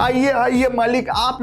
आइए आइए मालिक, आप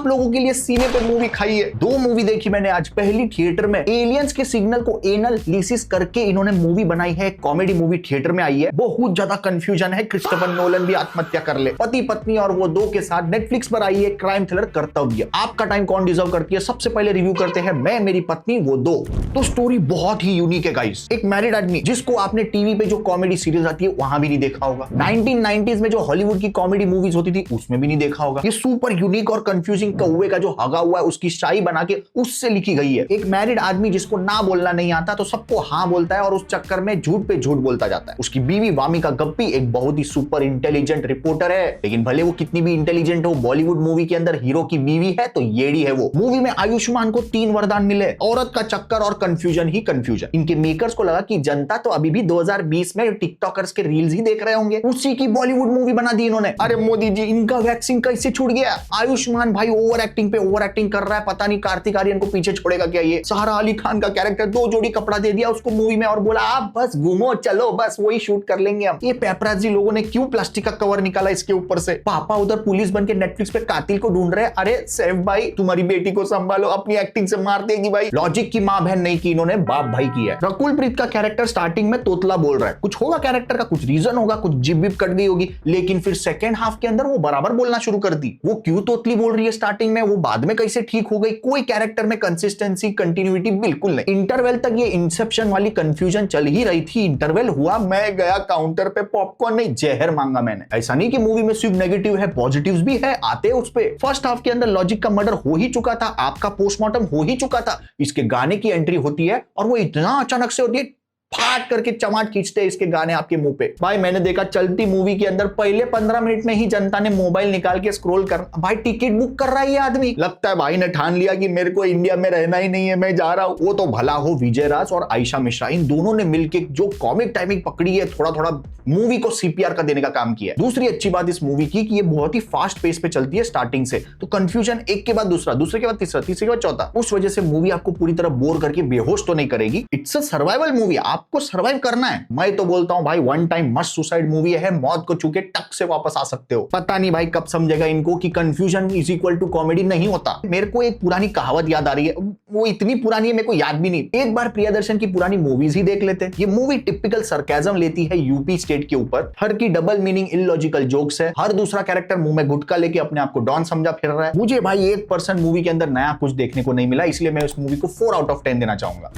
लोगों के लिए सीने पे मूवी खाइए। 2 मूवी देखी मैंने आज। पहली थिएटर में एलियंस के सिग्नल को एनालिसिस करके इन्होंने मूवी बनाई है, कॉमेडी मूवी थिएटर में आई है। बहुत ज्यादा कंफ्यूजन है, क्रिस्टोफर नोलन भी आत्महत्या कर ले, पति पत्नी और वो 2 के साथ। नेटफ्लिक्स पर आई है क्राइम थ्रिलर कर्तव्य। आपका टाइम कौन डिजर्व करती है, सबसे पहले रिव्यू करते हैं मैं, मेरी पत्नी, वो 2। तो स्टोरी बहुत ही यूनिक है गाइस। एक मैरिड आदमी जिसको आपने टीवी पे जो कॉमेडी सीरीज आती है वहां भी नहीं देखा होगा, 1990s में जो हॉलीवुड की कॉमेडी मूवीज होती थी उसमें भी नहीं देखा होगा। ये सुपर यूनिक और कंफ्यूजिंग कौवे का जो हगा हुआ है उसकी शाही बना के उससे लिखी गई है। एक मैरिड आदमी जिसको ना बोलना नहीं आता तो सबको हाँ बोलता है और उस चक्कर में झूठ पे झूठ बोलता जाता है। उसकी बीवी वामिका गप्पी एक बहुत ही सुपर इंटेलिजेंट रिपोर्टर है, लेकिन भले वो कितनी भी इंटेलिजेंट हो, बॉलीवुड मूवी के अंदर हीरो की बीवी है तो येड़ी है वो। मूवी में आयुष्मान को 3 वरदान मिले, औरत का चक्कर और कंफ्यूजन ही कंफ्यूजन। इनके मेकर्स को लगा कि जनता तो अभी भी 2020 में टिकटॉकर्स के रील्स ही देख रहे होंगे, उसी की बॉलीवुड मूवी बना दी इन्होंने। अरे मोदी जी, इनका वैक्सीन कैसे छूट गया? आयुष्मान भाई ओवर एक्टिंग पे ओवर एक्टिंग कर रहा है, पता नहीं कार्तिक आर्यन को पीछे छोड़ेगा क्या ये। सहारा अली खान का कैरेक्टर 2 जोड़ी कपड़ा दे दिया उसको मूवी में और बोला आप बस घूमो चलो, बस वही शूट कर लेंगे हम। ये पेपराजी लोगों ने क्यों प्लास्टिक का कवर निकाला इसके ऊपर से? पापा उधर पुलिस बन के नेटफ्लिक्स पे कातिल को ढूंढ रहे हैं। अरे सैफ भाई, तुम्हारी बेटी को संभालो, अपनी एक्टिंग से मार देगी भाई। लॉजिक की मां बहन नहीं की इन्होंने, बाप भाई की है। रकुल प्रीत का कैरेक्टर स्टार्टिंग में तोतला बोल रहा है, कुछ होगा कैरेक्टर का, कुछ रीजन होगा, कुछ जिप विप कट गई होगी, लेकिन फिर सेकंड हाफ के अंदर वो बराबर बोलना शुरू कर दी। वो क्यों तोतली बोल रही है स्टार्टिंग में, वो बाद में कैसे ठीक हो गई? कोई कैरेक्टर में कंसिस्टेंसी कंटिन्यूटी बिल्कुल नहीं। इंटरवल तक ये इंसेप्शन वाली कंफ्यूजन चल ही रही थी। इंटरवल हुआ, मैं गया काउंटर पे पॉपकॉर्न नहीं जहर मांगा मैंने। ऐसा नहीं कि मूवी में सिर्फ नेगेटिव है, पॉजिटिव्स भी है, आते उस पे। फर्स्ट हाफ के अंदर लॉजिक का मर्डर हो ही चुका था, आपका पोस्टमार्टम हो ही चुका था, इसके गाने की एंट्री होती है और वो इतना अचानक से होती है, फाट करके चमाट खींचते हैं इसके गाने आपके मुंह पे। भाई मैंने देखा चलती मूवी के अंदर पहले 15 मिनट में ही जनता ने मोबाइल निकाल के स्क्रॉल कर, भाई टिकट बुक कर रहा है ये आदमी। लगता है भाई ने ठान लिया कि मेरे को इंडिया में रहना ही नहीं है, मैं जा रहा हूं। वो तो भला हो विजय राज और आयशा मिश्रा, इन दोनों ने मिलकर जो कॉमिक टाइमिंग पकड़ी है, थोड़ा थोड़ा मूवी को सीपीआर का देने का काम किया है। दूसरी अच्छी बात इस मूवी की कि ये बहुत ही फास्ट पेस पे चलती है स्टार्टिंग से, तो कंफ्यूजन एक के बाद दूसरा, दूसरे के बाद तीसरा, तीसरे के बाद चौथा। उस वजह से मूवी आपको पूरी तरह बोर करके बेहोश तो नहीं करेगी। इट्स अ सर्वाइवल मूवी, आपको सर्वाइव करना है। मैं तो बोलता हूं भाई one time must suicide movie है, मौत को छू के टक से वापस आ सकते हो। पता नहीं भाई कब समझेगा इनको कि confusion is equal to comedy नहीं होता। मेरे को एक पुरानी कहावत याद आ रही है, वो इतनी पुरानी है मेरे को याद भी नहीं। एक बार प्रियदर्शन की पुरानी मूवीज ही देख लेते। ये मूवी टिपिकल सरकाज़म लेती है यूपी स्टेट के ऊपर, हर की डबल मीनिंग इलॉजिकल जोक्स है, हर दूसरा कैरेक्टर मुंह में गुटखा लेके अपने आप को डॉन समझा फिर रहा है। मुझे भाई 1% मूवी के अंदर नया कुछ देखने को नहीं मिला, इसलिए मैं इस मूवी को 4 आउट ऑफ 10 देना चाहूंगा।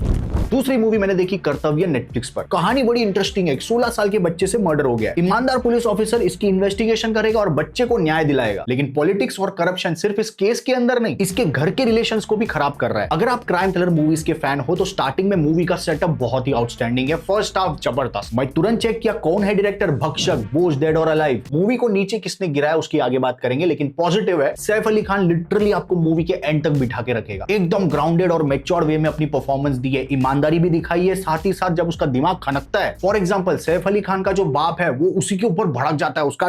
दूसरी मूवी मैंने देखी कर्तव्य, नेटफ्लिक्स पर। कहानी बड़ी इंटरेस्टिंग है। 16 साल के बच्चे से मर्डर हो गया। ईमानदार पुलिस ऑफिसर इसकी इन्वेस्टिगेशन करेगा और बच्चे को न्याय दिलाएगा, लेकिन पॉलिटिक्स और करप्शन सिर्फ इस केस के अंदर नहीं, इसके घर के रिलेशंस को भी खराब कर रहा है। अगर आप क्राइम थ्रिलर मूवीज के फैन हो तो स्टार्टिंग में मूवी का सेटअप बहुत ही आउटस्टैंडिंग है। फर्स्ट हाफ जबरदस्त। मैं तुरंत चेक किया कौन है डायरेक्टर, भक्षक, बोझ, डेड और अलाइव। मूवी को नीचे किसने गिराया उसकी आगे बात करेंगे, लेकिन पॉजिटिव है, सैफ अली खान लिटरली आपको मूवी के एंड तक बिठा के रखेगा। एकदम ग्राउंडेड और मैच्योर वे में अपनी परफॉर्मेंस दी है, ईमानदारी भी दिखाई है, साथ ही साथ जब उसका दिमाग खनकता है। फॉर एग्जांपल सैफ अली खान का जो बाप है वो उसी के ऊपर भड़क जाता है, उसका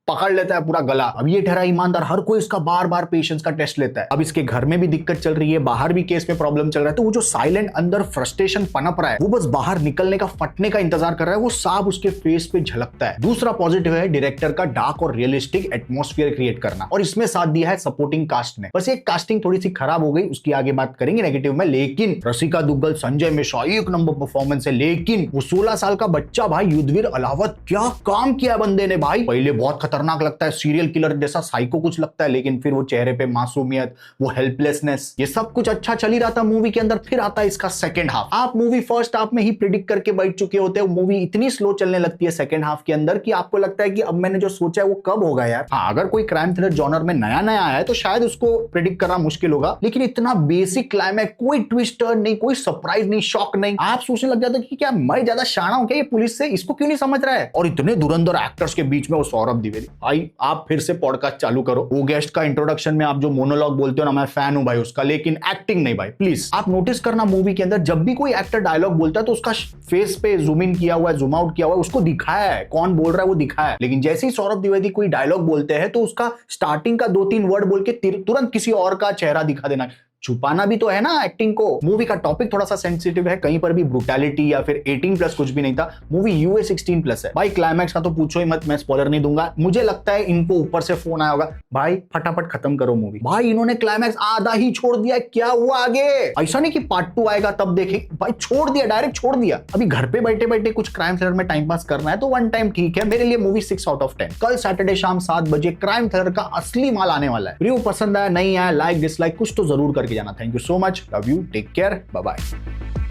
पकड़ लेता है पूरा गला। अब ये ठहरा ईमानदार, हर कोई इसका बार बार पेशेंस का टेस्ट लेता है। अब इसके घर में भी दिक्कत चल रही है, बाहर भी केस में प्रॉब्लम चल रहा है, तो वो जो साइलेंट अंदर फ्रस्ट्रेशन पनप रहा है, वो बस बाहर निकलने का, फटने का इंतजार कर रहा है, वो साफ उसके फेस पे झलकता है। दूसरा पॉजिटिव है डायरेक्टर का डार्क और रियलिस्टिक एटमॉस्फेयर क्रिएट करना, और इसमें साथ दिया है सपोर्टिंग कास्ट ने। बस एक कास्टिंग थोड़ी सी खराब हो गई, उसकी आगे बात करेंगे नेगेटिव में, लेकिन रसिका दुग्गल, संजय मिश्रा, एक नंबर परफॉर्मेंस है। लेकिन वो 16 साल का बच्चा भाई युद्धवीर अलावत, क्या काम किया बंदे ने भाई। पहले बहुत खतरनाक लगता है, सीरियल किलर जैसा साइको कुछ लगता है, लेकिन फिर वो चेहरे पे मासूमियत, वो हेल्पलेसनेस, ये सब कुछ अच्छा चल ही रहा था मूवी के अंदर। फिर आता है इसका सेकंड हाफ। आप मूवी फर्स्ट हाफ में ही प्रिडिक्ट करके बैठ चुके होते हो, मूवी इतनी स्लो चलने लगती है सेकंड हाफ के अंदर कि आपको लगता है कि अब मैंने जो सोचा है वो कब होगा यार। हाँ, अगर कोई क्राइम थ्रिलर जॉनर में नया नया आया है तो शायद उसको प्रिडिक्ट करना मुश्किल होगा, लेकिन इतना बेसिक क्लाइमैक्स, कोई ट्विस्ट टर्न नहीं, कोई सरप्राइज नहीं, शॉक नहीं। आप सोचने लग जाते कि क्या मैं ज्यादा शाना हूं क्या ये पुलिस से, इसको क्यों नहीं समझ रहा है। और इतने धुरंधर एक्टर्स के बीच में वो सौरभ द्विवेदी भाई, आप फिर से पॉडकास्ट चालू करो, वो गेस्ट का इंट्रोडक्शन में आप जो मोनोलॉग बोलते हो ना, मैं फैन हूं भाई उसका, लेकिन एक्टिंग नहीं भाई प्लीज। आप नोटिस करना मूवी के अंदर जब भी कोई एक्टर डायलॉग बोलता है तो उसका फेस पे जूम इन किया हुआ है, जूम आउट किया हुआ है, उसको दिखाया है कौन बोल रहा है वो दिखाया है। लेकिन जैसे ही सौरभ द्विवेदी कोई डायलॉग बोलते हैं तो उसका स्टार्टिंग का 2-3 वर्ड बोल के तुरंत किसी और का चेहरा दिखा देना, छुपाना भी तो है ना एक्टिंग को। मूवी का टॉपिक थोड़ा सा सेंसिटिव है, कहीं पर भी ब्रुटैलिटी या फिर 18+ कुछ भी नहीं था। मूवी यूए 16+ है भाई। क्लाइमैक्स का तो पूछो ही मत, मैं स्पॉइलर नहीं दूंगा। मुझे लगता है इनको ऊपर से फोन आया होगा, भाई फटाफट खत्म करो मूवी। भाई इन्होंने क्लाइमैक्स आधा ही छोड़ दिया, क्या हुआ आगे? ऐसा नहीं कि पार्ट 2 आएगा तब देखें, भाई छोड़ दिया, डायरेक्ट छोड़ दिया। अभी घर पे बैठे बैठे कुछ क्राइम थ्रिलर में टाइम पास करना है तो वन टाइम ठीक है, मेरे लिए मूवी 6/10। कल सैटरडे शाम 7 बजे क्राइम थ्रिलर का असली माल आने वाला है। रिव्यू पसंद आया, नहीं आया, लाइक डिसलाइक कुछ तो जरूर करके जाना। Thank you so much, love you, take care, bye bye.